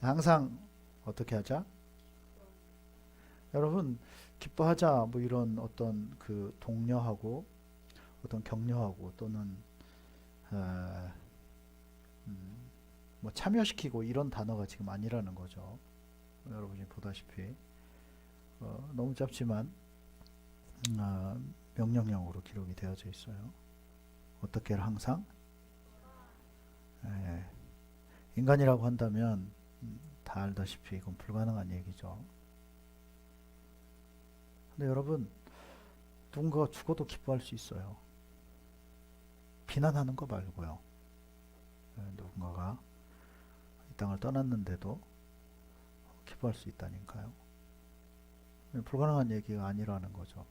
항상 어떻게 하자? 여러분, 기뻐하자 뭐 이런 어떤 그 독려하고 어떤 격려하고 또는 어, 뭐 참여시키고 이런 단어가 지금 아니라는 거죠. 여러분이 보다시피 너무 짧지만 어, 명령형으로 기록이 되어져 있어요. 어떻게를 항상 예, 인간이라고 한다면 다 알다시피 이건 불가능한 얘기죠. 근데 여러분, 누군가가 죽어도 기뻐할 수 있어요. 비난하는 거 말고요. 누군가가 이 땅을 떠났는데도 기뻐할 수 있다니까요. 불가능한 얘기가 아니라는 거죠.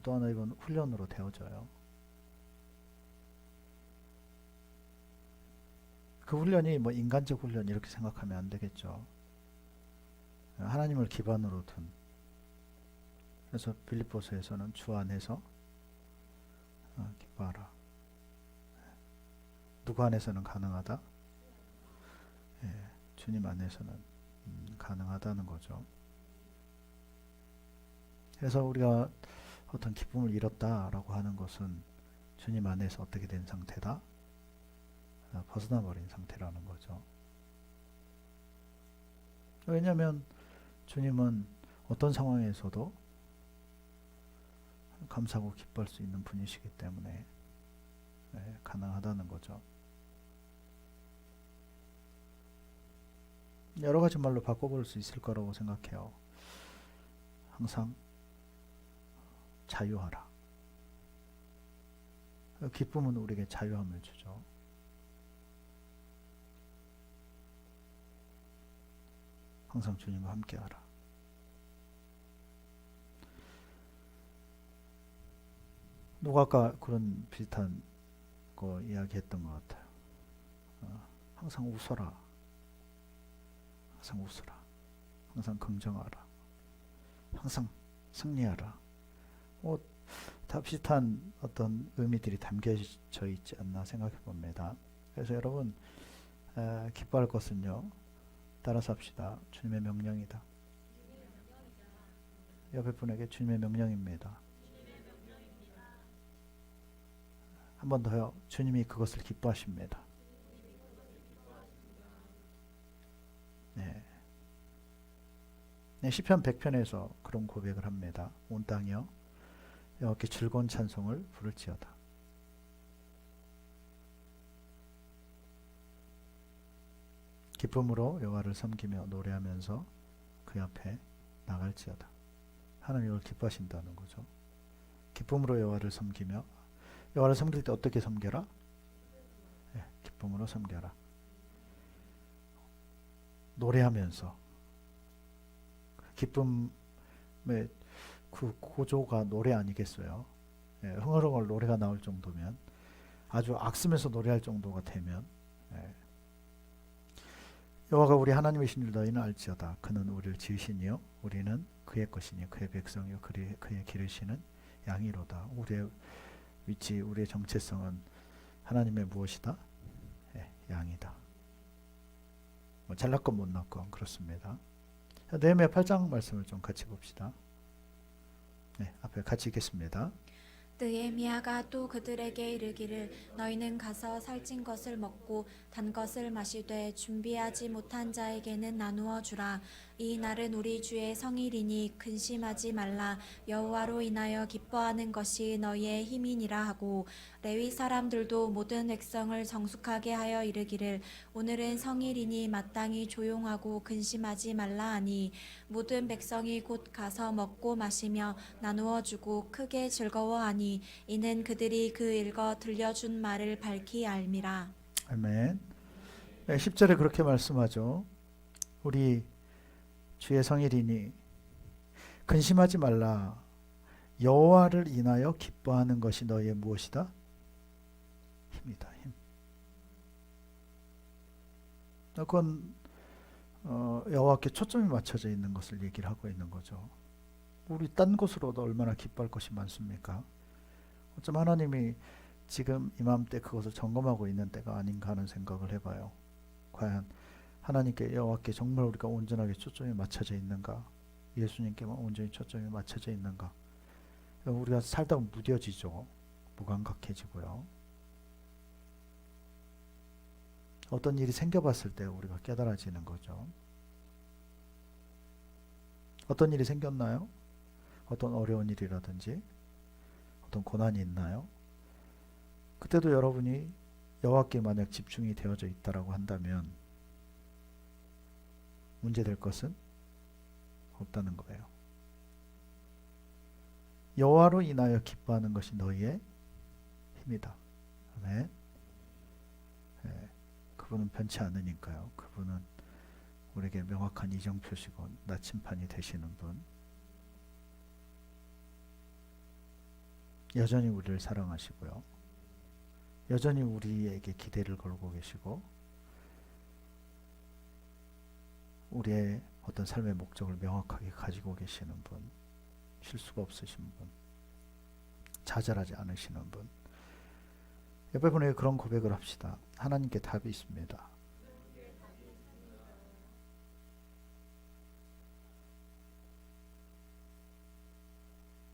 또 하나 이건 훈련으로 되어져요. 그 훈련이 뭐 인간적 훈련 이렇게 생각하면 안 되겠죠. 하나님을 기반으로 둔. 그래서 빌립보서에서는 주 안에서 기뻐하라. 누구 안에서는 가능하다? 예, 주님 안에서는 가능하다는 거죠. 그래서 우리가 어떤 기쁨을 잃었다라고 하는 것은 주님 안에서 어떻게 된 상태다? 벗어나 버린 상태라는 거죠. 왜냐하면 주님은 어떤 상황에서도 감사하고 기뻐할 수 있는 분이시기 때문에 가능하다는 거죠. 여러 가지 말로 바꿔볼 수 있을 거라고 생각해요. 항상 자유하라. 기쁨은 우리에게 자유함을 주죠. 항상 주님과 함께하라. 누가 아까 그런 비슷한 거 이야기했던 것 같아요. 항상 웃어라. 항상 웃어라. 항상 긍정하라. 항상 승리하라. 다 비슷한 어떤 의미들이 담겨져 있지 않나 생각해 봅니다. 그래서 여러분, 기뻐할 것은요, 따라서 합시다. 주님의 명령이다. 옆에 분에게 주님의 명령입니다. 한 번 더요. 주님이 그것을 기뻐하십니다. 네. 네, 시편 100편에서 그런 고백을 합니다. 온 땅이여 여호와께 즐거운 찬송을 부를지어다. 기쁨으로 여호와를 섬기며 노래하면서 그 앞에 나갈지어다. 하나님 이걸 기뻐하신다는 거죠. 기쁨으로 여호와를 섬기며, 여호와를 섬길 때 어떻게 섬겨라? 네, 기쁨으로 섬겨라. 노래하면서. 기쁨의 그 고조가 노래 아니겠어요? 예, 흥얼흥얼 노래가 나올 정도면, 아주 악쓰면서 노래할 정도가 되면, 예. 여호와가 우리 하나님이신 줄 너희는 알지어다. 그는 우리를 지으시니요 우리는 그의 것이니 그의 백성이요 그의 기르시는 양이로다. 우리의 위치, 우리의 정체성은 하나님의 무엇이다? 예, 양이다. 뭐 잘났건 못났건 그렇습니다. 느헤미야 8장 말씀을 좀 같이 봅시다. 네, 앞에 같이 읽겠습니다. 느헤미야가 또 그들에게 이르기를 너희는 가서 살찐 것을 먹고 단 것을 마시되 준비하지 못한 자에게는 나누어 주라. 이 날은 우리 주의 성일이니 근심하지 말라. 여호와로 인하여 기뻐하는 것이 너희의 힘이니라 하고, 레위 사람들도 모든 백성을 정숙하게 하여 이르기를 오늘은 성일이니 마땅히 조용하고 근심하지 말라 하니, 모든 백성이 곧 가서 먹고 마시며 나누어 주고 크게 즐거워하니 이는 그들이 그 읽어 들려준 말을 밝히 알미라. 아멘. 네, 10절에 그렇게 말씀하죠. 우리 주의 성일이니 근심하지 말라. 여호와를 인하여 기뻐하는 것이 너희의 무엇이다? 힘이다. 힘. 그건 여호와께 초점이 맞춰져 있는 것을 얘기를 하고 있는 거죠. 우리 딴 곳으로도 얼마나 기뻐할 것이 많습니까? 어쩜 하나님이 지금 이맘때 그것을 점검하고 있는 때가 아닌가 하는 생각을 해봐요. 과연 하나님께 여호와께 정말 우리가 온전하게 초점이 맞춰져 있는가? 예수님께만 온전히 초점이 맞춰져 있는가? 우리가 살다 보면 무뎌지죠. 무감각해지고요. 어떤 일이 생겨봤을 때 우리가 깨달아지는 거죠. 어떤 일이 생겼나요? 어떤 어려운 일이라든지 어떤 고난이 있나요? 그때도 여러분이 여호와께 만약 집중이 되어져 있다라고 한다면 문제될 것은 없다는 거예요. 여호와로 인하여 기뻐하는 것이 너희의 힘이다. 아멘. 예, 그분은 변치 않으니까요. 그분은 우리에게 명확한 이정표시고 나침판이 되시는 분. 여전히 우리를 사랑하시고요. 여전히 우리에게 기대를 걸고 계시고 우리의 어떤 삶의 목적을 명확하게 가지고 계시는 분, 실수가 없으신 분, 좌절하지 않으시는 분. 옆에 분에게 그런 고백을 합시다. 하나님께 답이 있습니다.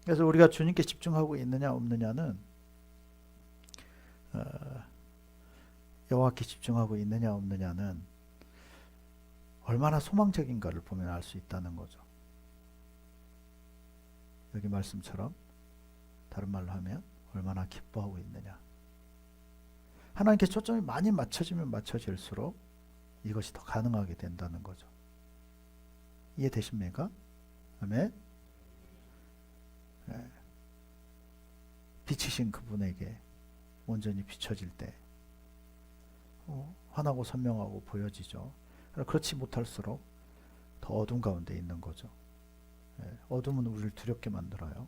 그래서 우리가 주님께 집중하고 있느냐 없느냐는 여호와께 집중하고 있느냐 없느냐는 얼마나 소망적인가를 보면 알 수 있다는 거죠. 여기 말씀처럼 다른 말로 하면 얼마나 기뻐하고 있느냐. 하나님께 초점이 많이 맞춰지면 맞춰질수록 이것이 더 가능하게 된다는 거죠. 이해되십니까? 아멘. 네. 빛이신 그분에게 온전히 비춰질 때 환하고 선명하고 보여지죠. 그렇지 못할수록 더 어둠 가운데 있는 거죠. 네. 어둠은 우리를 두렵게 만들어요.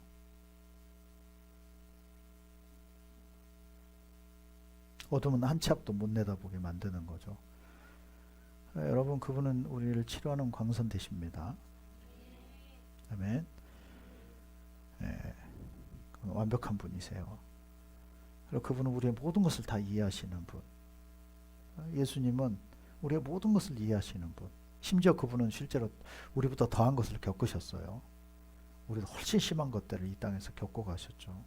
어둠은 한 치 앞도 못 내다보게 만드는 거죠. 네, 여러분 그분은 우리를 치료하는 광선 되십니다. 아멘. 네, 완벽한 분이세요. 그리고 그분은 우리의 모든 것을 다 이해하시는 분. 예수님은 우리의 모든 것을 이해하시는 분. 심지어 그분은 실제로 우리보다 더한 것을 겪으셨어요. 우리도 훨씬 심한 것들을 이 땅에서 겪고 가셨죠.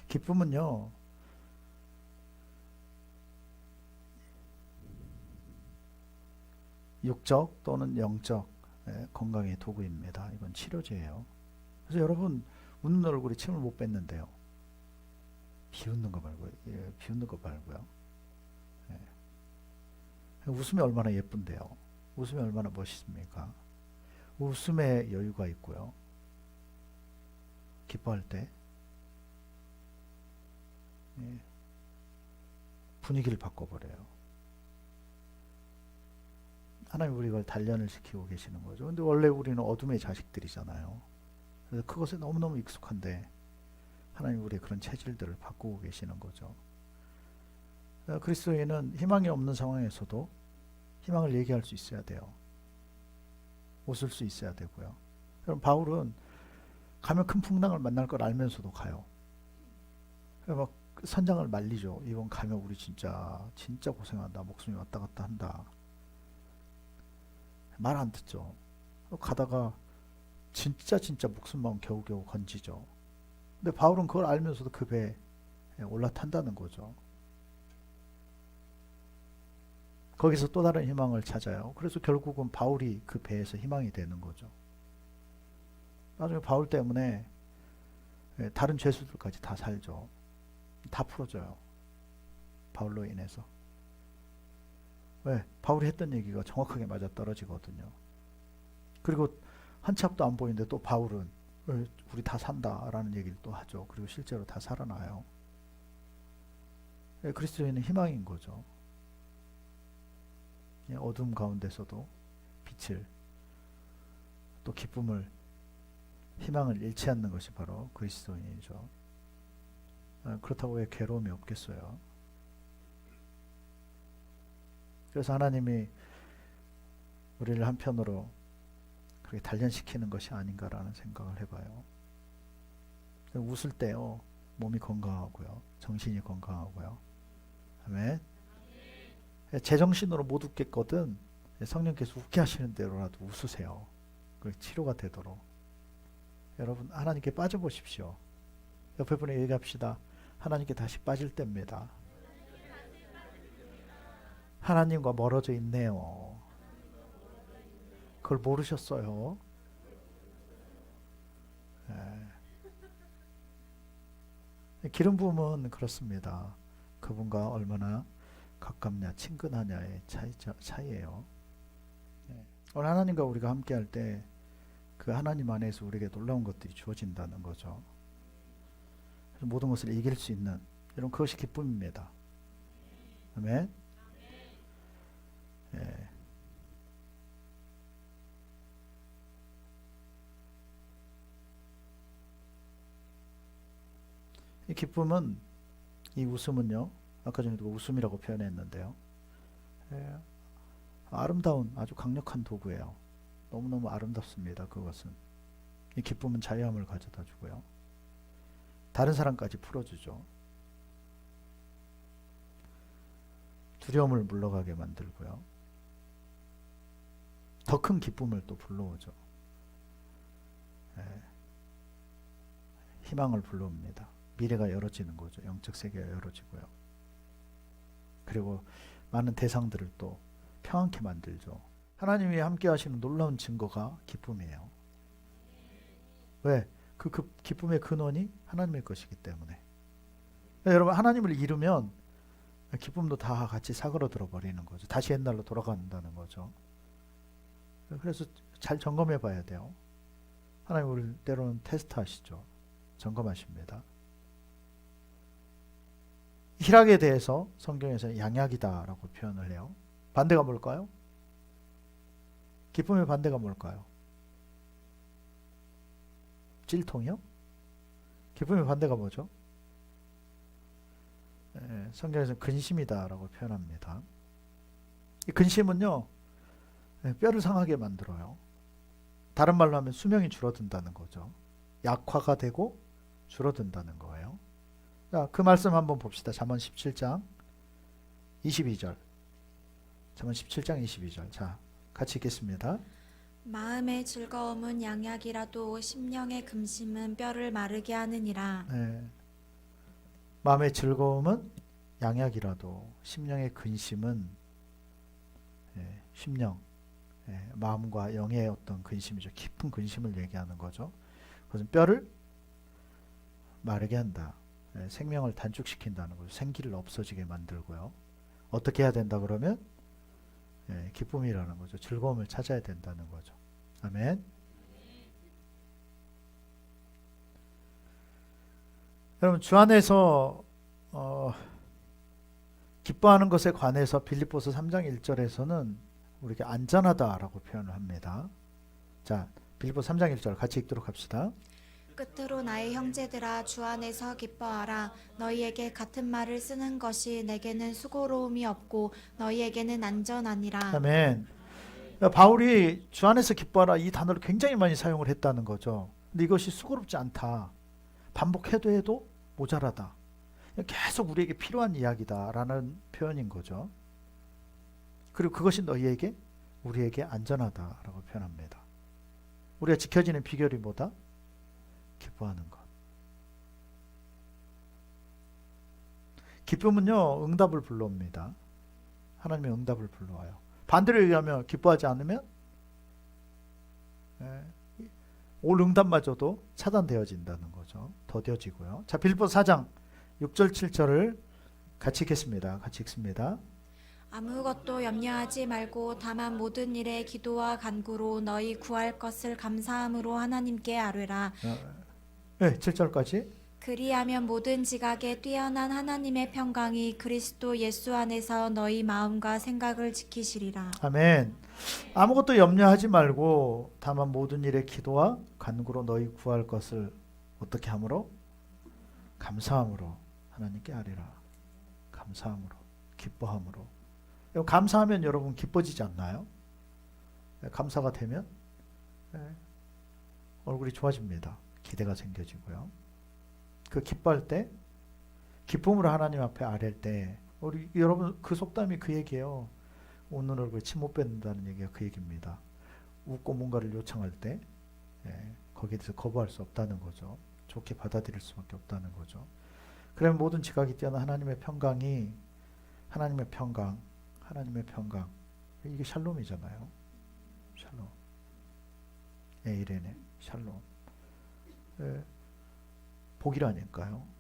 기쁨은요, 육적 또는 영적 건강의 도구입니다. 이건 치료제예요. 그래서 여러분 웃는 얼굴에 침을 못 뱉는데요. 비웃는 거 말고요. 비웃는 거 말고요. 웃음이 얼마나 예쁜데요. 웃음이 얼마나 멋있습니까? 웃음에 여유가 있고요. 기뻐할 때 분위기를 바꿔버려요. 하나님 우리 이걸 단련을 시키고 계시는 거죠. 근데 원래 우리는 어둠의 자식들이잖아요. 그래서 그것에 너무너무 익숙한데 하나님 우리의 그런 체질들을 바꾸고 계시는 거죠. 그리스도인은 희망이 없는 상황에서도 희망을 얘기할 수 있어야 돼요. 웃을 수 있어야 되고요. 그럼 바울은 가면 큰 풍랑을 만날 걸 알면서도 가요. 막 선장을 말리죠. 이번 가면 우리 진짜 고생한다. 목숨이 왔다 갔다 한다. 말 안 듣죠. 가다가 진짜 목숨만 겨우겨우 건지죠. 근데 바울은 그걸 알면서도 그 배에 올라탄다는 거죠. 거기서 또 다른 희망을 찾아요. 그래서 결국은 바울이 그 배에서 희망이 되는 거죠. 나중에 바울 때문에 다른 죄수들까지 다 살죠. 다 풀어져요. 바울로 인해서. 왜? 바울이 했던 얘기가 정확하게 맞아떨어지거든요. 그리고 한 치 앞도 안 보이는데 또 바울은 우리 다 산다라는 얘기를 또 하죠. 그리고 실제로 다 살아나요. 그리스도인은 희망인 거죠. 어둠 가운데서도 빛을 또 기쁨을 희망을 잃지 않는 것이 바로 그리스도인이죠. 그렇다고 왜 괴로움이 없겠어요? 그래서 하나님이 우리를 한편으로 그렇게 단련시키는 것이 아닌가라는 생각을 해봐요. 웃을 때요, 몸이 건강하고요, 정신이 건강하고요. 아멘. 제정신으로 못 웃겠거든 성령께서 웃게 하시는 대로라도 웃으세요. 그 치료가 되도록. 여러분, 하나님께 빠져보십시오. 옆에 분에게 얘기합시다. 하나님께 다시 빠질 때입니다. 하나님과 멀어져 있네요. 그걸 모르셨어요. 기름 부음은 그렇습니다. 그분과 얼마나 가깝냐, 친근하냐의 차이예요. 오늘 하나님과 우리가 함께 할 때 그 하나님 안에서 우리에게 놀라운 것들이 주어진다는 거죠. 그래서 모든 것을 이길 수 있는 이런 그것이 기쁨입니다. 아멘. 예. 이 기쁨은, 이 웃음은요, 아까 전에도 웃음이라고 표현했는데요, 아름다운 아주 강력한 도구예요. 너무너무 아름답습니다. 그것은. 이 기쁨은 자유함을 가져다 주고요, 다른 사람까지 풀어주죠. 두려움을 물러가게 만들고요, 더 큰 기쁨을 또 불러오죠. 희망을 불러옵니다. 미래가 열어지는 거죠. 영적 세계가 열어지고요. 그리고 많은 대상들을 또 평안케 만들죠. 하나님이 함께 하시는 놀라운 증거가 기쁨이에요. 왜? 그 기쁨의 근원이 하나님의 것이기 때문에. 여러분, 하나님을 잃으면 기쁨도 다 같이 사그러들어 버리는 거죠. 다시 옛날로 돌아간다는 거죠. 그래서 잘 점검해 봐야 돼요. 하나님 우리 때로는 테스트 하시죠. 점검하십니다. 희락에 대해서 성경에서는 양약이다라고 표현을 해요. 반대가 뭘까요? 기쁨의 반대가 뭘까요? 찔통이요? 기쁨의 반대가 뭐죠? 성경에서는 근심이다라고 표현합니다. 이 근심은요, 뼈를 상하게 만들어요. 다른 말로 하면 수명이 줄어든다는 거죠. 약화가 되고 줄어든다는 거예요. 자, 그 말씀 한번 봅시다. 잠언 17장 22절. 잠언 17장 22절. 자, 같이 읽겠습니다. 마음의 즐거움은 양약이라도 심령의 금심은 뼈를 마르게 하느니라. 마음의 즐거움은 양약이라도 심령의 근심은, 심령, 마음과 영의 어떤 근심이죠. 깊은 근심을 얘기하는 거죠. 그것은 뼈를 마르게 한다. 생명을 단축시킨다는 거죠. 생기를 없어지게 만들고요. 어떻게 해야 된다 그러면 기쁨이라는 거죠. 즐거움을 찾아야 된다는 거죠. 아멘. 여러분, 주 안에서 기뻐하는 것에 관해서 빌립보서 3장 1절에서는 우리에게 안전하다라고 표현을 합니다. 자, 빌립보서 3장 1절 같이 읽도록 합시다. 끝으로 나의 형제들아, 주 안에서 기뻐하라. 너희에게 같은 말을 쓰는 것이 내게는 수고로움이 없고 너희에게는 안전하니라. 아멘. 바울이 주 안에서 기뻐하라 이 단어를 굉장히 많이 사용을 했다는 거죠. 근데 이것이 수고롭지 않다. 반복해도 해도 모자라다. 계속 우리에게 필요한 이야기다라는 표현인 거죠. 그리고 그것이 너희에게, 우리에게 안전하다라고 표현합니다. 우리가 지켜지는 비결이 뭐다? 기뻐하는 것. 기쁨은요, 응답을 불러옵니다. 하나님의 응답을 불러와요. 반대로 얘기하면 기뻐하지 않으면 올 응답마저도 차단되어진다는 거죠. 더뎌지고요. 자, 빌립보서 4장 6절 7절을 같이 읽겠습니다. 같이 읽습니다. 아무것도 염려하지 말고 다만 모든 일에 기도와 간구로 너희 구할 것을 감사함으로 하나님께 아뢰라. 7절까지. 그리하면 모든 지각에 뛰어난 하나님의 평강이 그리스도 예수 안에서 너희 마음과 생각을 지키시리라. 아멘. 아무것도 염려하지 말고 다만 모든 일에 기도와 간구로 너희 구할 것을 어떻게 함으로? 감사함으로 하나님께 아뢰라. 감사함으로, 기뻐함으로. 감사하면 여러분 기뻐지지 않나요? 감사가 되면 예, 얼굴이 좋아집니다. 기대가 생겨지고요. 그 기뻐할 때, 기쁨으로 하나님 앞에 아랠 때, 우리 여러분 그 속담이 그 얘기예요. 웃는 얼굴에 침 못 뱉는다는 얘기가 그 얘기입니다. 웃고 뭔가를 요청할 때 거기에 대해서 거부할 수 없다는 거죠. 좋게 받아들일 수밖에 없다는 거죠. 그러면 모든 지각이 뛰어난 하나님의 평강이 하나님의 평강, 하나님의 평강 이게 샬롬이잖아요. 샬롬. 에이레네 샬롬. 복이라니까요.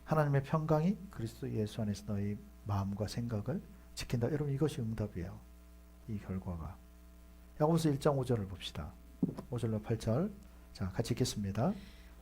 하나님의 평강이 그리스도 예수 안에서 너희 마음과 생각을 지킨다. 여러분 이것이 응답이에요. 이 결과가. 야고보서 1장 5절을 봅시다. 5절로 8절. 자, 같이 읽겠습니다.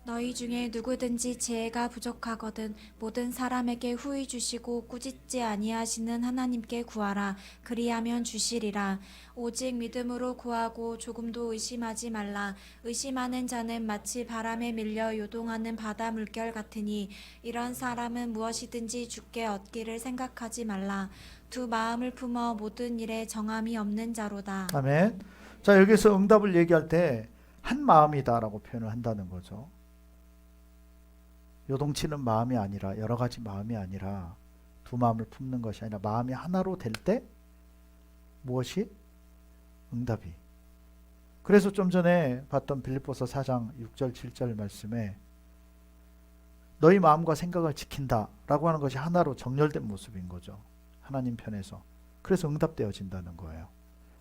너희 중에 누구든지 지혜가 부족하거든 모든 사람에게 후히 주시고 꾸짖지 아니하시는 하나님께 구하라. 그리하면 주시리라. 오직 믿음으로 구하고 조금도 의심하지 말라. 의심하는 자는 마치 바람에 밀려 요동하는 바다 물결 같으니 이런 사람은 무엇이든지 주께 얻기를 생각하지 말라. 두 마음을 품어 모든 일에 정함이 없는 자로다. 아멘. 자, 여기서 응답을 얘기할 때 한 마음이다라고 표현을 한다는 거죠. 요동치는 마음이 아니라 여러 가지 마음이 아니라 두 마음을 품는 것이 아니라 마음이 하나로 될 때 무엇이? 응답이. 그래서 좀 전에 봤던 빌립보서 4장 6절 7절 말씀에 너희 마음과 생각을 지킨다라고 하는 것이 하나로 정렬된 모습인 거죠. 하나님 편에서. 그래서 응답되어진다는 거예요.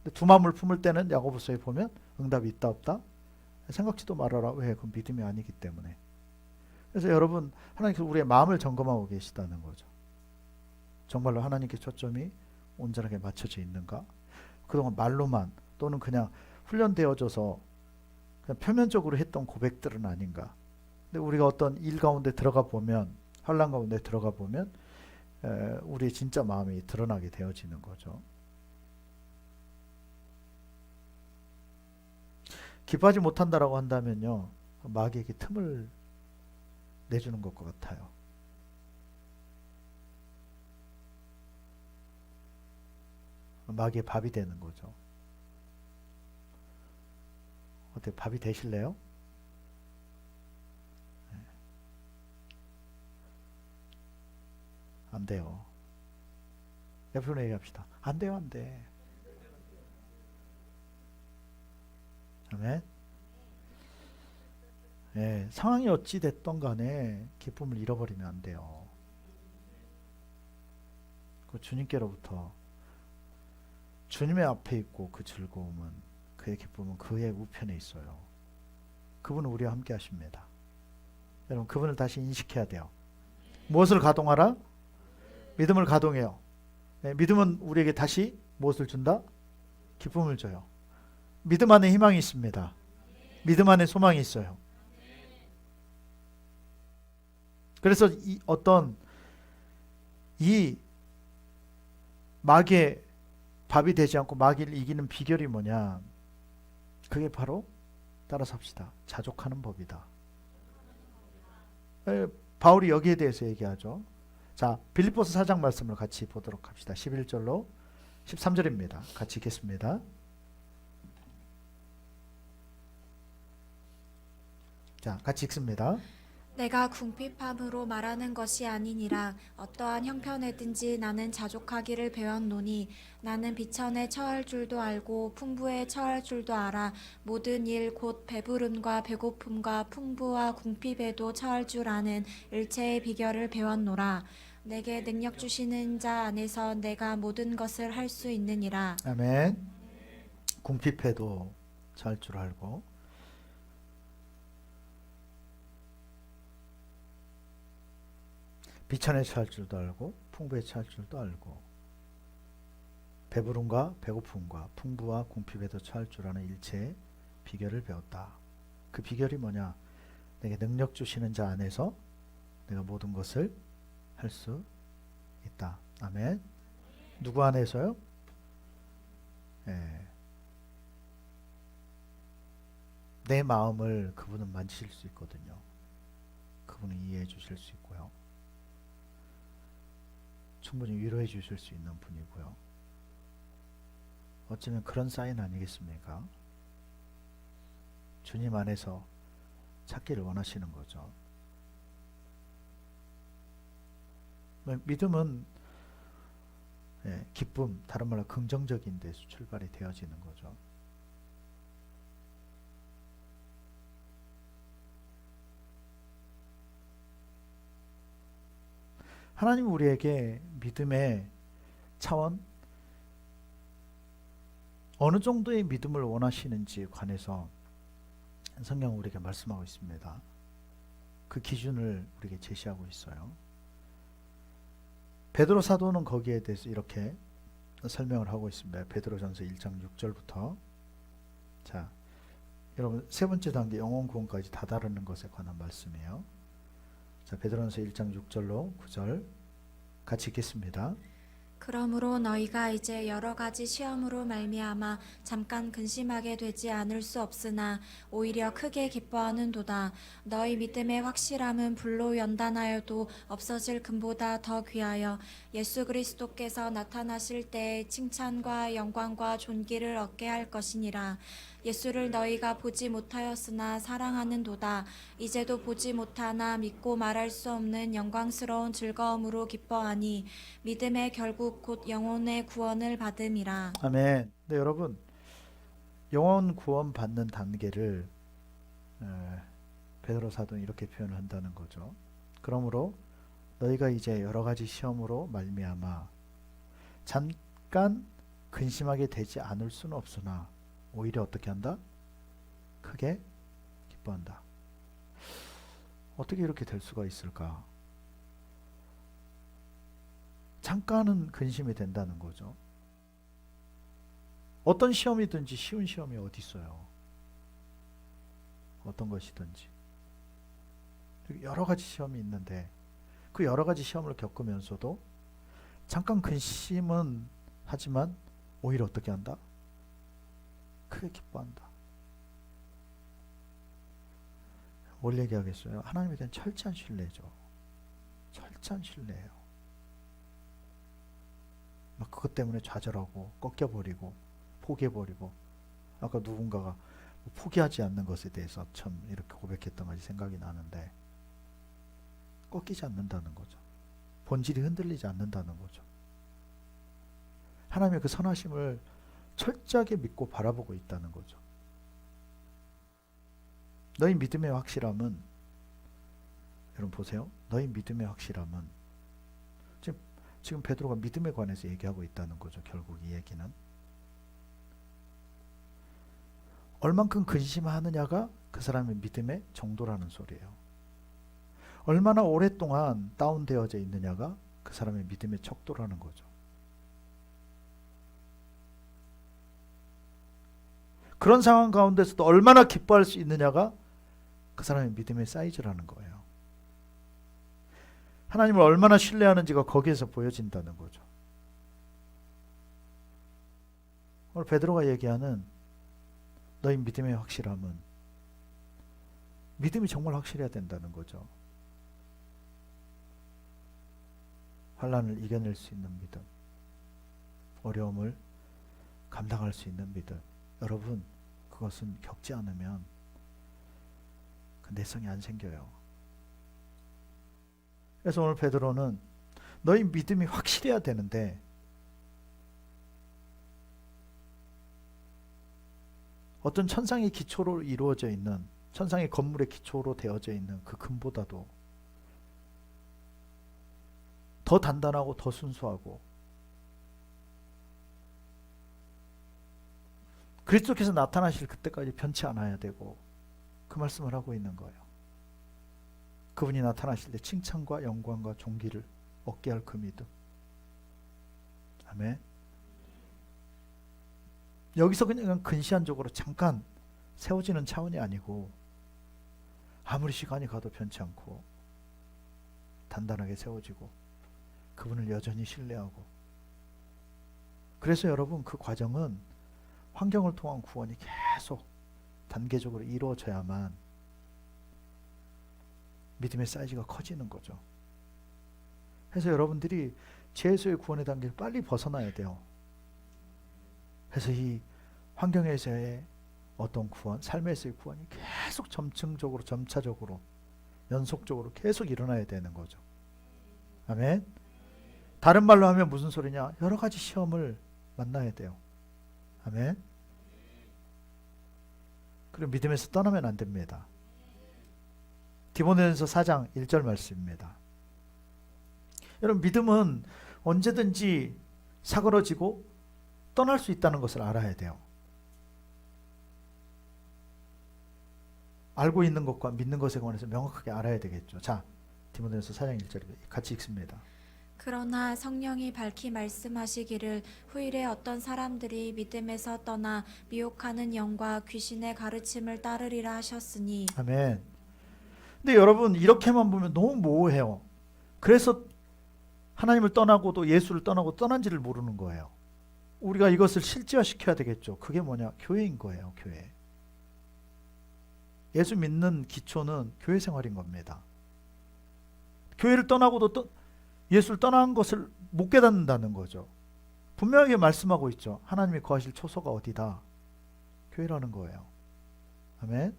근데 두 마음을 품을 때는 야고보서에 보면 응답이 있다 없다? 생각지도 말아라. 왜? 그건 믿음이 아니기 때문에. 그래서 여러분 하나님께서 우리의 마음을 점검하고 계시다는 거죠. 정말로 하나님께 초점이 온전하게 맞춰져 있는가? 그동안 말로만 또는 그냥 훈련되어져서 그냥 표면적으로 했던 고백들은 아닌가? 근데 우리가 어떤 일 가운데 들어가 보면 환난 가운데 들어가 보면 우리의 진짜 마음이 드러나게 되어지는 거죠. 기뻐하지 못한다라고 한다면요, 마귀에게 틈을 내주는 것 같아요. 마귀의 밥이 되는 거죠. 어때, 밥이 되실래요? 네. 안 돼요. 옆으로 얘기합시다. 안 돼요, 안 돼. 아멘. 예, 상황이 어찌 됐던 간에 기쁨을 잃어버리면 안 돼요. 그 주님께로부터 주님의 앞에 있고 그 즐거움은 그의 기쁨은 그의 우편에 있어요. 그분은 우리와 함께 하십니다. 여러분 그분을 다시 인식해야 돼요. 무엇을 가동하라? 믿음을 가동해요. 예, 믿음은 우리에게 다시 무엇을 준다? 기쁨을 줘요. 믿음 안에 희망이 있습니다. 믿음 안에 소망이 있어요. 그래서 이 마귀의 밥이 되지 않고 마귀를 이기는 비결이 뭐냐? 그게 바로 따라서 합시다. 자족하는 법이다. 바울이 여기에 대해서 얘기하죠. 자, 빌립보서 4장 말씀을 같이 보도록 합시다. 11절로 13절입니다. 같이 읽겠습니다. 자, 같이 읽습니다. 내가 궁핍함으로 말하는 것이 아니니라. 어떠한 형편에든지 나는 자족하기를 배웠노니 나는 비천에 처할 줄도 알고 풍부에 처할 줄도 알아. 모든 일 곧 배부름과 배고픔과 풍부와 궁핍에도 처할 줄 아는 일체의 비결을 배웠노라. 내게 능력 주시는 자 안에서 내가 모든 것을 할 수 있느니라. 아멘. 궁핍해도 잘 줄 알고 비천에 처할 줄도 알고 풍부에 처할 줄도 알고 배부름과 배고픔과 풍부와 궁핍에도 처할 줄 아는 일체의 비결을 배웠다. 그 비결이 뭐냐? 내게 능력 주시는 자 안에서 내가 모든 것을 할 수 있다. 아멘. 누구 안에서요? 내 마음을 그분은 만지실 수 있거든요. 그분은 이해해 주실 수 있고요. 충분히 위로해 주실 수 있는 분이고요. 어쩌면 그런 사인 아니겠습니까? 주님 안에서 찾기를 원하시는 거죠. 믿음은 기쁨, 다른 말로 긍정적인 데서 출발이 되어지는 거죠. 하나님 우리에게 믿음의 차원, 어느 정도의 믿음을 원하시는지에 관해서 성경 우리에게 말씀하고 있습니다. 그 기준을 우리에게 제시하고 있어요. 베드로 사도는 거기에 대해서 이렇게 설명을 하고 있습니다. 베드로전서 1장 6절부터. 자, 여러분 세 번째 단계 영혼 구원까지 다다르는 것에 관한 말씀이에요. 자, 베드로전서 1장 6절로 9절 같이 읽겠습니다. 그러므로 너희가 이제 여러 가지 시험으로 말미암아 잠깐 근심하게 되지 않을 수 없으나 오히려 크게 기뻐하는도다. 너희 믿음의 확실함은 불로 연단하여도 없어질 금보다 더 귀하여 예수 그리스도께서 나타나실 때에 칭찬과 영광과 존귀를 얻게 할 것이니라. 예수를 너희가 보지 못하였으나 사랑하는도다. 이제도 보지 못하나 믿고 말할 수 없는 영광스러운 즐거움으로 기뻐하니 믿음의 결국 곧 영혼의 구원을 받음이라. 아멘. 네, 여러분 영혼 구원 받는 단계를 베드로 사도는 이렇게 표현을 한다는 거죠. 그러므로 너희가 이제 여러 가지 시험으로 말미암아 잠깐 근심하게 되지 않을 수는 없으나 오히려 어떻게 한다? 크게 기뻐한다. 어떻게 이렇게 될 수가 있을까? 잠깐은 근심이 된다는 거죠. 어떤 시험이든지 쉬운 시험이 어디 있어요? 어떤 것이든지 여러 가지 시험이 있는데 그 여러 가지 시험을 겪으면서도 잠깐 근심은 하지만 오히려 어떻게 한다? 크게 기뻐한다. 뭘 얘기하겠어요? 하나님에 대한 철저한 신뢰죠. 철저한 신뢰예요. 막 그것 때문에 좌절하고 꺾여버리고 포기해버리고, 아까 누군가가 포기하지 않는 것에 대해서 참 이렇게 고백했던 것이 생각이 나는데, 꺾이지 않는다는 거죠. 본질이 흔들리지 않는다는 거죠. 하나님의 그 선하심을 철저하게 믿고 바라보고 있다는 거죠. 너희 믿음의 확실함은, 여러분 보세요. 너희 믿음의 확실함은, 지금 베드로가 믿음에 관해서 얘기하고 있다는 거죠. 결국 이 얘기는 얼만큼 근심하느냐가 그 사람의 믿음의 정도라는 소리예요. 얼마나 오랫동안 다운되어져 있느냐가 그 사람의 믿음의 척도라는 거죠. 그런 상황 가운데서도 얼마나 기뻐할 수 있느냐가 그 사람의 믿음의 사이즈라는 거예요. 하나님을 얼마나 신뢰하는지가 거기에서 보여진다는 거죠. 오늘 베드로가 얘기하는 너희 믿음의 확실함은, 믿음이 정말 확실해야 된다는 거죠. 환난을 이겨낼 수 있는 믿음, 어려움을 감당할 수 있는 믿음. 여러분, 그것은 겪지 않으면 그 내성이 안 생겨요. 그래서 오늘 베드로는 너희 믿음이 확실해야 되는데, 어떤 천상의 기초로 이루어져 있는, 천상의 건물의 기초로 되어져 있는 그 금보다도 더 단단하고 더 순수하고, 그리스도께서 나타나실 그때까지 변치 않아야 되고, 그 말씀을 하고 있는 거예요. 그분이 나타나실 때 칭찬과 영광과 존귀를 얻게 할 그 믿음. 아멘. 여기서 그냥 근시안적으로 잠깐 세워지는 차원이 아니고, 아무리 시간이 가도 변치 않고 단단하게 세워지고 그분을 여전히 신뢰하고. 그래서 여러분, 그 과정은 환경을 통한 구원이 계속 단계적으로 이루어져야만 믿음의 사이즈가 커지는 거죠. 그래서 여러분들이 죄에서의 구원의 단계를 빨리 벗어나야 돼요. 그래서 이 환경에서의 어떤 구원, 삶에서의 구원이 계속 점층적으로, 점차적으로, 연속적으로 계속 일어나야 되는 거죠. 아멘. 다른 말로 하면 무슨 소리냐? 여러 가지 시험을 만나야 돼요. 아멘. 그리고 믿음에서 떠나면 안 됩니다. 디모데전서 4장 1절 말씀입니다. 여러분, 믿음은 언제든지 사그러지고 떠날 수 있다는 것을 알아야 돼요. 알고 있는 것과 믿는 것에 관해서 명확하게 알아야 되겠죠. 자, 디모데전서 4장 1절 같이 읽습니다. 그러나 성령이 밝히 말씀하시기를 후일에 어떤 사람들이 믿음에서 떠나 미혹하는 영과 귀신의 가르침을 따르리라 하셨으니. 아멘. 근데 여러분, 이렇게만 보면 너무 모호해요. 그래서 하나님을 떠나고도 예수를 떠나고 떠난지를 모르는 거예요. 우리가 이것을 실제화시켜야 되겠죠. 그게 뭐냐? 교회인 거예요. 교회. 예수 믿는 기초는 교회 생활인 겁니다. 교회를 떠나고도 예수를 떠난 것을 못 깨닫는다는 거죠. 분명하게 말씀하고 있죠. 하나님이 거하실 초소가 어디다? 교회라는 거예요. 아멘.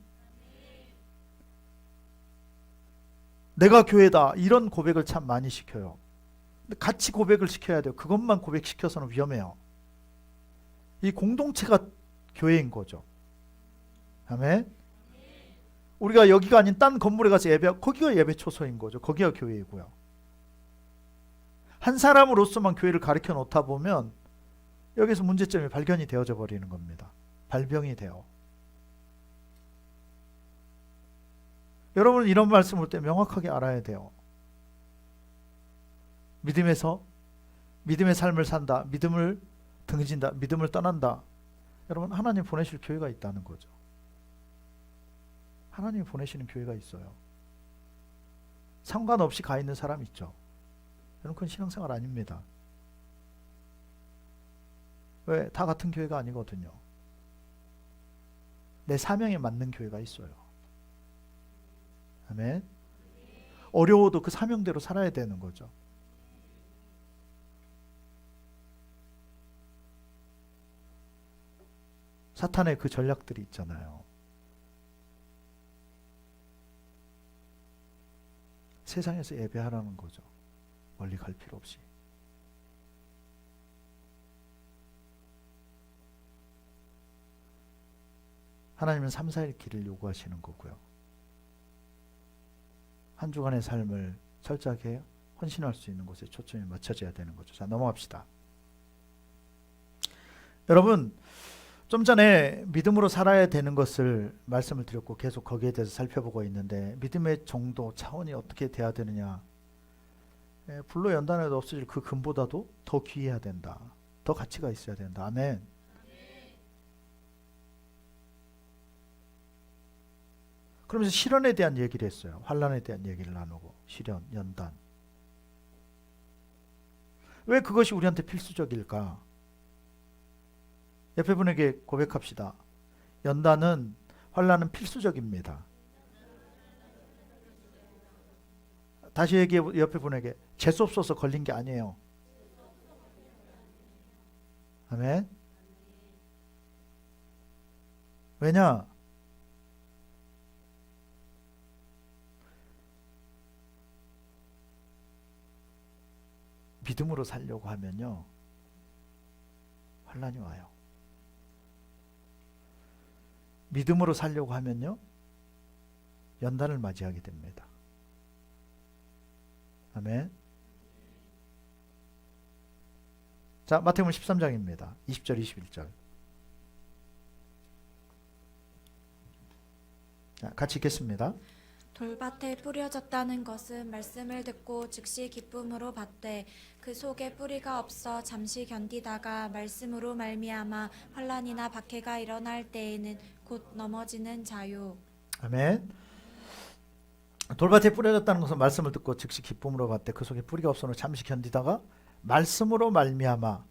내가 교회다, 이런 고백을 참 많이 시켜요. 근데 같이 고백을 시켜야 돼요. 그것만 고백시켜서는 위험해요. 이 공동체가 교회인 거죠. 아멘. 우리가 여기가 아닌 딴 건물에 가서 거기가 예배 초소인 거죠. 거기가 교회이고요. 한 사람으로서만 교회를 가르쳐 놓다 보면 여기서 문제점이 발견이 되어져 버리는 겁니다. 발병이 돼요. 여러분은 이런 말씀을 볼 때 명확하게 알아야 돼요. 믿음에서 믿음의 삶을 산다, 믿음을 등진다, 믿음을 떠난다. 여러분, 하나님 보내실 교회가 있다는 거죠. 하나님이 보내시는 교회가 있어요. 상관없이 가 있는 사람 있죠. 여러분, 그건 신앙생활 아닙니다. 왜? 다 같은 교회가 아니거든요. 내 사명에 맞는 교회가 있어요. 아멘. 어려워도 그 사명대로 살아야 되는 거죠. 사탄의 그 전략들이 있잖아요. 세상에서 예배하라는 거죠. 멀리 갈 필요 없이. 하나님은 3, 4일 길을 요구하시는 거고요. 한 주간의 삶을 철저하게 헌신할 수 있는 곳에 초점이 맞춰져야 되는 거죠. 자, 넘어갑시다. 여러분, 좀 전에 믿음으로 살아야 되는 것을 말씀을 드렸고 계속 거기에 대해서 살펴보고 있는데, 믿음의 정도, 차원이 어떻게 돼야 되느냐. 불로 연단해도 없어질 그 금보다도 더 귀해야 된다. 더 가치가 있어야 된다. 아멘. 그러면서 시련에 대한 얘기를 했어요. 환난에 대한 얘기를 나누고, 시련, 연단. 왜 그것이 우리한테 필수적일까? 옆에 분에게 고백합시다. 연단은, 환난은 필수적입니다. 다시 얘기해, 옆에 분에게 재수 없어서 걸린 게 아니에요. 아멘. 왜냐? 믿음으로 살려고 하면요, 환난이 와요. 믿음으로 살려고 하면요, 연단을 맞이하게 됩니다. 아멘. 자, 마태복음 13장입니다. 20절, 21절. 자, 같이 읽겠습니다. 돌밭에 뿌려졌다는 것은 말씀을 듣고 즉시 기쁨으로 받되 그 속에 뿌리가 없어 잠시 견디다가 말씀으로 말미암아 환난이나 박해가 일어날 때에는 곧 넘어지는 자요. 아멘. 돌밭에 뿌려졌다는 것은 말씀을 듣고 즉시 기쁨으로 받되 그 속에 뿌리가 없어서 잠시 견디다가 말씀으로 말미암아,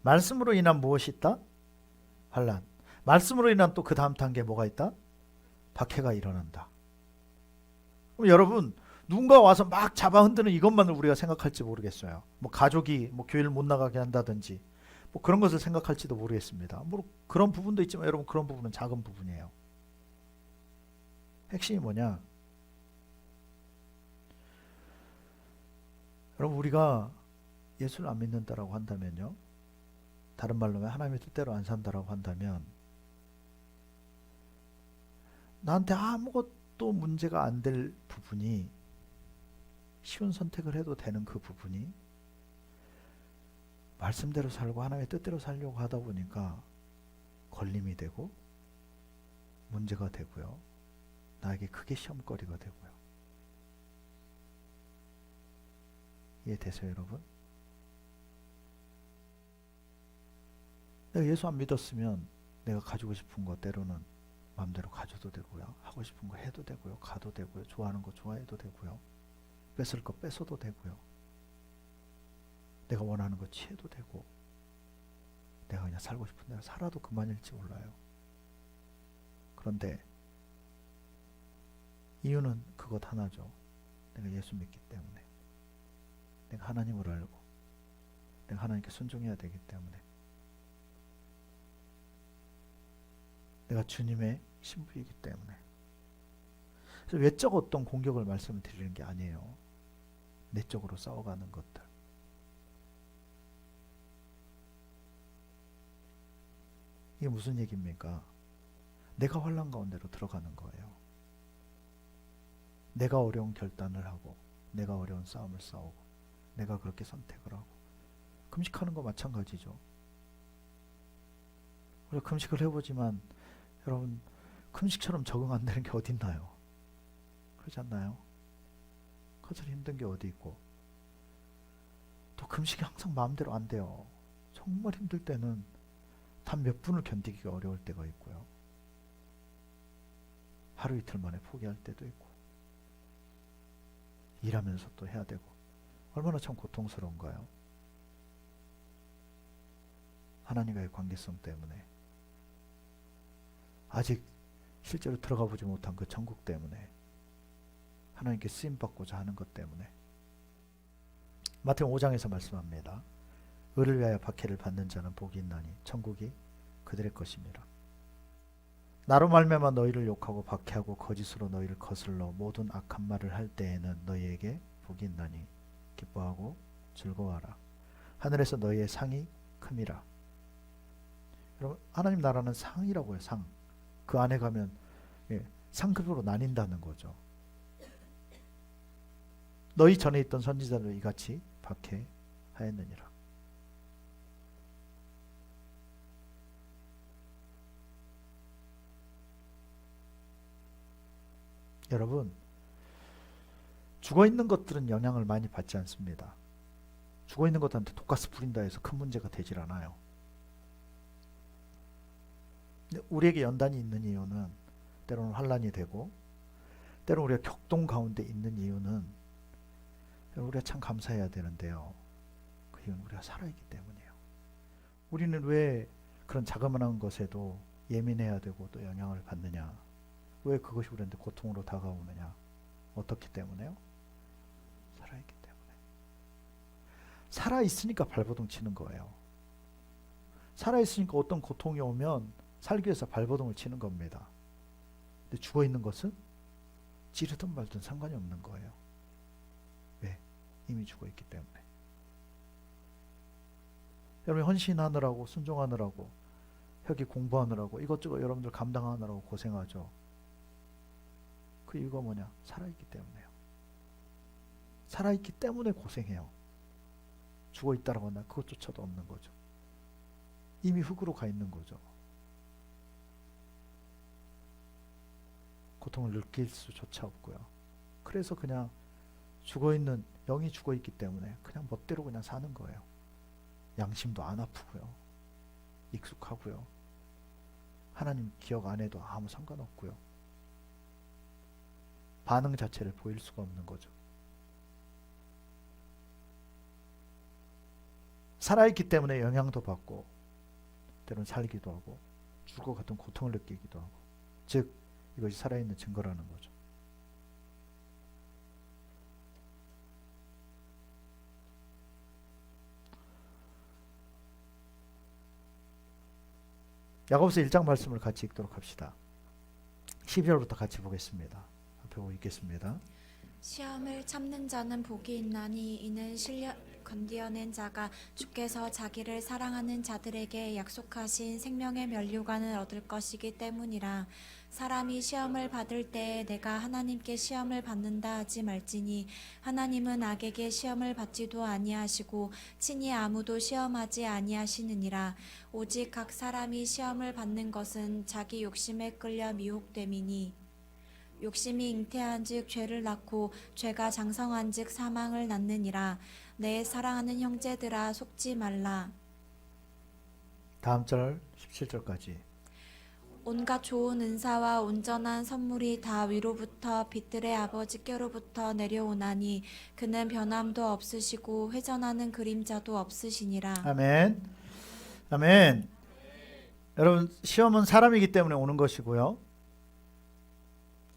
말씀으로 인한 무엇이 있다? 환난. 말씀으로 인한 또 그 다음 단계 뭐가 있다? 박해가 일어난다. 그럼 여러분, 누군가 와서 막 잡아 흔드는 이것만을 우리가 생각할지 모르겠어요. 뭐 가족이 뭐 교회를 못 나가게 한다든지, 뭐 그런 것을 생각할지도 모르겠습니다. 뭐 그런 부분도 있지만 여러분 그런 부분은 작은 부분이에요. 핵심이 뭐냐? 여러분 우리가 예수를 안 믿는다라고 한다면요. 다른 말로 하면 하나님의 뜻대로 안 산다라고 한다면 나한테 아무것도 문제가 안 될 부분이 쉬운 선택을 해도 되는 그 부분이 말씀대로 살고 하나님의 뜻대로 살려고 하다 보니까 걸림이 되고 문제가 되고요. 나에게 크게 시험거리가 되고요. 이해되세요, 여러분? 내가 예수 안 믿었으면 내가 가지고 싶은 거 때로는 마음대로 가져도 되고요. 하고 싶은 거 해도 되고요. 가도 되고요. 좋아하는 거 좋아해도 되고요. 뺏을 거 뺏어도 되고요. 내가 원하는 거 취해도 되고 내가 그냥 살고 싶은 대로 살아도 그만일지 몰라요. 그런데 이유는 그것 하나죠. 내가 예수 믿기 때문에. 내가 하나님을 알고 내가 하나님께 순종해야 되기 때문에 내가 주님의 신부이기 때문에. 그래서 외적 어떤 공격을 말씀을 드리는 게 아니에요. 내적으로 싸워가는 것들. 이게 무슨 얘기입니까? 내가 환난 가운데로 들어가는 거예요. 내가 어려운 결단을 하고 내가 어려운 싸움을 싸우고 내가 그렇게 선택을 하고 금식하는 거 마찬가지죠. 우리가 금식을 해보지만 여러분 금식처럼 적응 안 되는 게 어디 있나요? 그렇지 않나요? 그것을 힘든 게 어디 있고 또 금식이 항상 마음대로 안 돼요. 정말 힘들 때는 단 몇 분을 견디기가 어려울 때가 있고요. 하루 이틀 만에 포기할 때도 있고 일하면서 또 해야 되고 얼마나 참 고통스러운가요? 하나님과의 관계성 때문에 아직 실제로 들어가 보지 못한 그 천국 때문에 하나님께 쓰임받고자 하는 것 때문에. 마태복음 5장에서 말씀합니다. 의를 위하여 박해를 받는 자는 복이 있나니 천국이 그들의 것입니다. 나로 말미암아 너희를 욕하고 박해하고 거짓으로 너희를 거슬러 모든 악한 말을 할 때에는 너희에게 복이 있나니 기뻐하고 즐거워하라. 하늘에서 너희의 상이 큼이라. 여러분 하나님 나라는 상이라고 해요. 상. 그 안에 가면 상급으로 나뉜다는 거죠. 너희 전에 있던 선지자들 이같이 박해하였느니라. 여러분 죽어있는 것들은 영향을 많이 받지 않습니다. 죽어있는 것한테 독가스 뿌린다 해서 큰 문제가 되질 않아요. 근데 우리에게 연단이 있는 이유는 때로는 환난이 되고 때로는 우리가 격동 가운데 있는 이유는 우리가 참 감사해야 되는데요. 그 이유는 우리가 살아있기 때문이에요. 우리는 왜 그런 자그마한 것에도 예민해야 되고 또 영향을 받느냐? 왜 그것이 우리한테 고통으로 다가오느냐? 어떻기 때문에요? 살아있기 때문에. 살아있으니까 발버둥 치는 거예요. 살아있으니까 어떤 고통이 오면 살기 위해서 발버둥을 치는 겁니다. 근데 죽어있는 것은 찌르든 말든 상관이 없는 거예요. 왜? 이미 죽어있기 때문에. 여러분 헌신하느라고 순종하느라고 여기 공부하느라고 이것저것 여러분들 감당하느라고 고생하죠. 그 이유가 뭐냐? 살아있기 때문에요. 살아있기 때문에 고생해요. 죽어있다라고 한다 그것조차도 없는 거죠. 이미 흙으로 가 있는 거죠. 고통을 느낄 수조차 없고요. 그래서 그냥 죽어있는 영이 죽어있기 때문에 그냥 멋대로 그냥 사는 거예요. 양심도 안 아프고요. 익숙하고요. 하나님 기억 안 해도 아무 상관없고요. 반응 자체를 보일 수가 없는 거죠. 살아있기 때문에 영향도 받고 때로는 살기도 하고 죽을 것 같은 고통을 느끼기도 하고 즉 이것이 살아있는 증거라는 거죠. 야고보서 1장 말씀을 같이 읽도록 합시다. 12절부터 같이 보겠습니다. 앞에 보고 읽겠습니다. 시험을 참는 자는 복이 있나니 이는 실력 건디어낸 자가 주께서 자기를 사랑하는 자들에게 약속하신 생명의 면류관을 얻을 것이기 때문이라. 사람이 시험을 받을 때에 내가 하나님께 시험을 받는다 하지 말지니 하나님은 악에게 시험을 받지도 아니하시고 친히 아무도 시험하지 아니하시느니라. 오직 각 사람이 시험을 받는 것은 자기 욕심에 끌려 미혹됨이니 욕심이 잉태한즉 죄를 낳고 죄가 장성한즉 사망을 낳느니라. 내 사랑하는 형제들아 속지 말라. 다음 절 17절까지. 온갖 좋은 은사와 온전한 선물이 다 위로부터 빛들의 아버지께로부터 내려오나니 그는 변함도 없으시고 회전하는 그림자도 없으시니라. 아멘. 아멘. 여러분, 시험은 사람이기 때문에 오는 것이고요.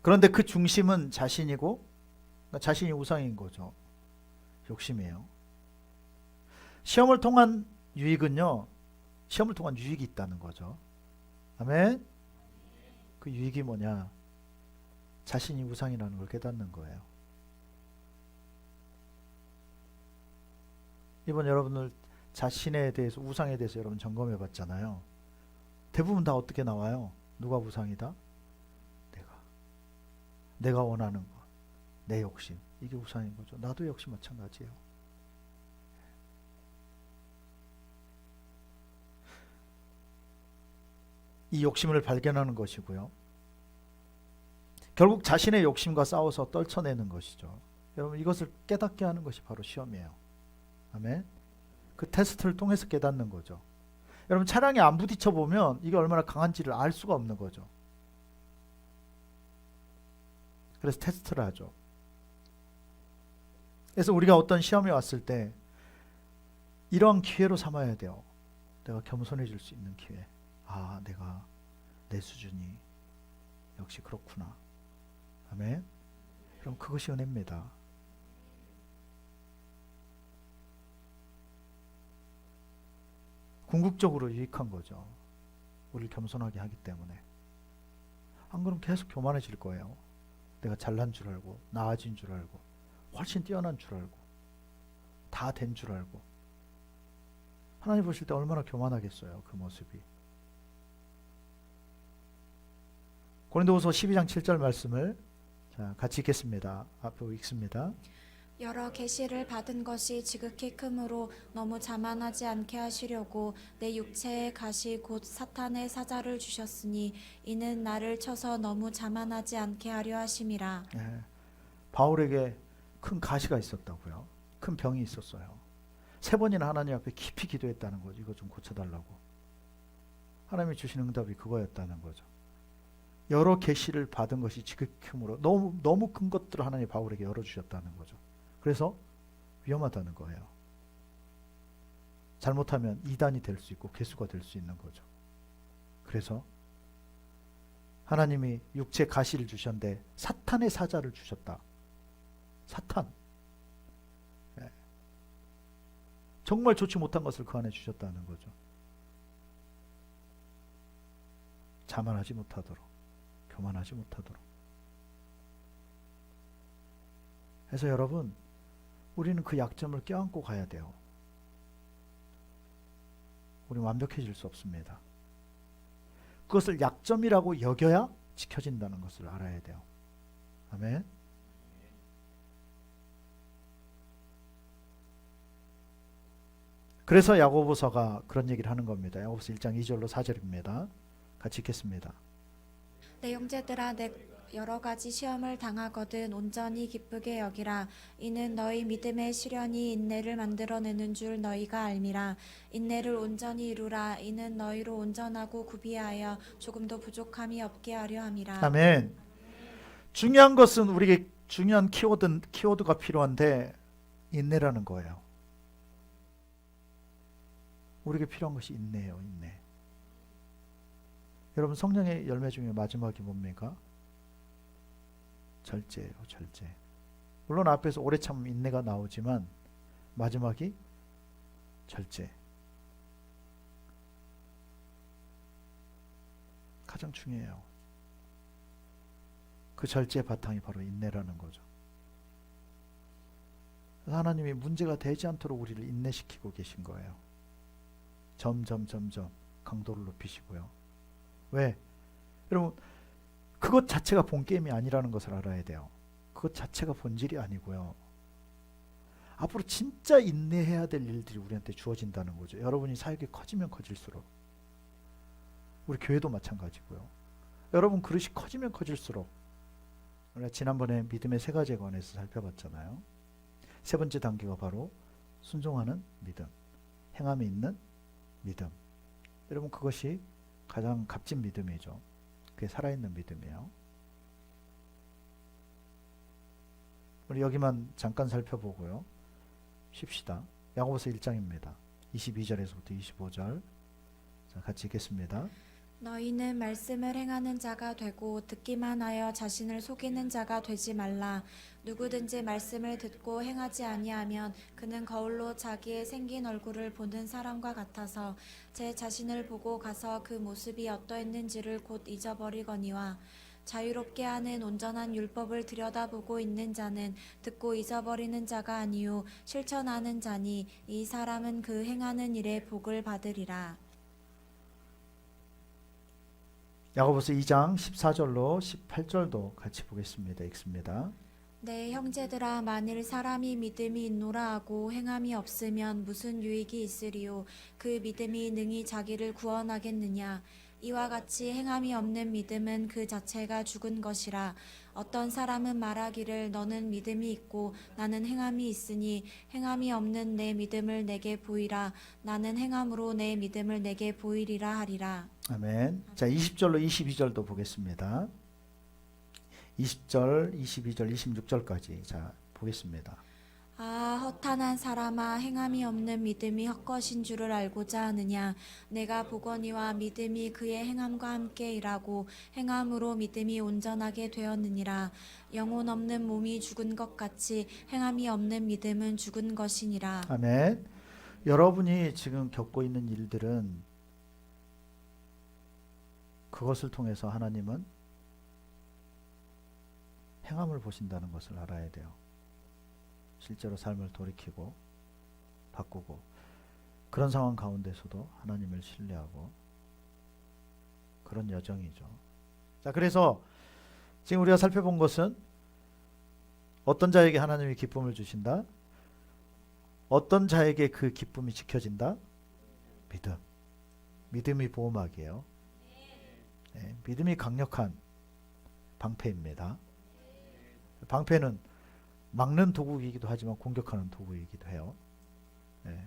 그런데 그 중심은 자신이고, 그러니까 자신이 우상인 거죠. 욕심이에요. 시험을 통한 유익은요, 시험을 통한 유익이 있다는 거죠. 아멘. 그 유익이 뭐냐? 자신이 우상이라는 걸 깨닫는 거예요. 이번 여러분들 자신에 대해서, 우상에 대해서 여러분 점검해 봤잖아요. 대부분 다 어떻게 나와요? 누가 우상이다? 내가 원하는 것, 내 욕심, 이게 우상인 거죠. 나도 역시 마찬가지예요. 이 욕심을 발견하는 것이고요. 결국 자신의 욕심과 싸워서 떨쳐내는 것이죠. 여러분, 이것을 깨닫게 하는 것이 바로 시험이에요. 아멘. 그 테스트를 통해서 깨닫는 거죠. 여러분, 차량에 안 부딪혀 보면 이게 얼마나 강한지를 알 수가 없는 거죠. 그래서 테스트를 하죠. 그래서 우리가 어떤 시험이 왔을 때 이런 기회로 삼아야 돼요. 내가 겸손해질 수 있는 기회. 아, 내가 내 수준이 역시 그렇구나. 아멘. 그럼 그것이 은혜입니다. 궁극적으로 유익한 거죠. 우리를 겸손하게 하기 때문에. 안 그러면 계속 교만해질 거예요. 내가 잘난 줄 알고, 나아진 줄 알고, 훨씬 뛰어난 줄 알고, 다 된 줄 알고. 하나님 보실 때 얼마나 교만하겠어요, 그 모습이. 고린도후서 12장 7절 말씀을 같이 읽겠습니다. 앞으로 읽습니다. 여러 계시를 받은 것이 지극히 크므로 너무 자만하지 않게 하시려고 내 육체의 가시 곧 사탄의 사자를 주셨으니 이는 나를 쳐서 너무 자만하지 않게 하려 하심이라. 네, 바울에게 큰 가시가 있었다고요. 큰 병이 있었어요. 3번이나 하나님 앞에 깊이 기도했다는 거죠. 이거 좀 고쳐달라고. 하나님이 주신 응답이 그거였다는 거죠. 여러 계시를 받은 것이 지극히 크므로 너무 큰 것들을 하나님이 바울에게 열어주셨다는 거죠. 그래서 위험하다는 거예요. 잘못하면 이단이 될 수 있고 괴수가 될 수 있는 거죠. 그래서 하나님이 육체 가시를 주셨는데 사탄의 사자를 주셨다. 사탄. 네. 정말 좋지 못한 것을 그 안에 주셨다는 거죠. 자만하지 못하도록, 교만하지 못하도록. 그래서 여러분, 우리는 그 약점을 껴안고 가야 돼요. 우리는 완벽해질 수 없습니다. 그것을 약점이라고 여겨야 지켜진다는 것을 알아야 돼요. 아멘. 그래서 야고보서가 그런 얘기를 하는 겁니다. 야고보서 1장 2절로 4절입니다. 같이 읽겠습니다. 내 형제들아 내 여러 가지 시험을 당하거든 온전히 기쁘게 여기라. 이는 너희 믿음의 시련이 인내를 만들어내는 줄 너희가 알미라. 인내를 온전히 이루라. 이는 너희로 온전하고 구비하여 조금도 부족함이 없게 하려 함이라. 아멘. 중요한 것은 우리에게 중요한 키워드가 필요한데 인내라는 거예요. 우리에게 필요한 것이 인내예요. 인내. 여러분, 성령의 열매 중에 마지막이 뭡니까? 절제예요. 절제. 물론 앞에서 오래 참으면 인내가 나오지만 마지막이 절제. 가장 중요해요. 그 절제의 바탕이 바로 인내라는 거죠. 그래서 하나님이 문제가 되지 않도록 우리를 인내시키고 계신 거예요. 점점 강도를 높이시고요. 왜? 여러분, 그것 자체가 본게임이 아니라는 것을 알아야 돼요. 그것 자체가 본질이 아니고요. 앞으로 진짜 인내해야 될 일들이 우리한테 주어진다는 거죠. 여러분이 사역이 커지면 커질수록, 우리 교회도 마찬가지고요. 여러분 그릇이 커지면 커질수록, 우리가 지난번에 믿음의 세 가지에 관해서 살펴봤잖아요. 세 번째 단계가 바로 순종하는 믿음, 행함이 있는 믿음. 여러분 그것이 가장 값진 믿음이죠. 그게 살아있는 믿음이에요. 우리 여기만 잠깐 살펴보고요. 쉽시다. 야고보서 1장입니다. 22절에서부터 25절. 자, 같이 읽겠습니다. 너희는 말씀을 행하는 자가 되고 듣기만 하여 자신을 속이는 자가 되지 말라. 누구든지 말씀을 듣고 행하지 아니하면 그는 거울로 자기의 생긴 얼굴을 보는 사람과 같아서 제 자신을 보고 가서 그 모습이 어떠했는지를 곧 잊어버리거니와 자유롭게 하는 온전한 율법을 들여다보고 있는 자는 듣고 잊어버리는 자가 아니요 실천하는 자니 이 사람은 그 행하는 일에 복을 받으리라. 야고보서 2장 14절로 18절도 같이 보겠습니다. 읽습니다. 내 형제들아 만일 사람이 믿음이 있노라 하고 행함이 없으면 무슨 유익이 있으리요 그 믿음이 능히 자기를 구원하겠느냐 이와 같이 행함이 없는 믿음은 그 자체가 죽은 것이라 어떤 사람은 말하기를 너는 믿음이 있고 나는 행함이 있으니 행함이 없는 내 믿음을 내게 보이라 나는 행함으로 내 믿음을 내게 보이리라 하리라. 아멘. 자, 20절로 22절도 보겠습니다. 20절, 22절, 26절까지 자 보겠습니다. 아 허탄한 사람아 행함이 없는 믿음이 헛것인 줄을 알고자 하느냐 내가 보거니와 믿음이 그의 행함과 함께 일하고 행함으로 믿음이 온전하게 되었느니라 영혼 없는 몸이 죽은 것 같이 행함이 없는 믿음은 죽은 것이니라. 아멘. 여러분이 지금 겪고 있는 일들은 그것을 통해서 하나님은 행함을 보신다는 것을 알아야 돼요. 실제로 삶을 돌이키고 바꾸고 그런 상황 가운데서도 하나님을 신뢰하고 그런 여정이죠. 자, 그래서 지금 우리가 살펴본 것은 어떤 자에게 하나님이 기쁨을 주신다? 어떤 자에게 그 기쁨이 지켜진다? 믿음. 믿음이 보호막이에요. 네, 믿음이 강력한 방패입니다. 방패는 막는 도구이기도 하지만 공격하는 도구이기도 해요. 네.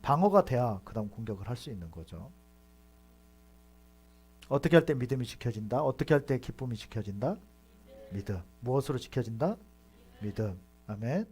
방어가 돼야 그 다음 공격을 할 수 있는 거죠. 어떻게 할 때 믿음이 지켜진다? 어떻게 할 때 기쁨이 지켜진다? 믿음. 무엇으로 지켜진다? 믿음. 아멘.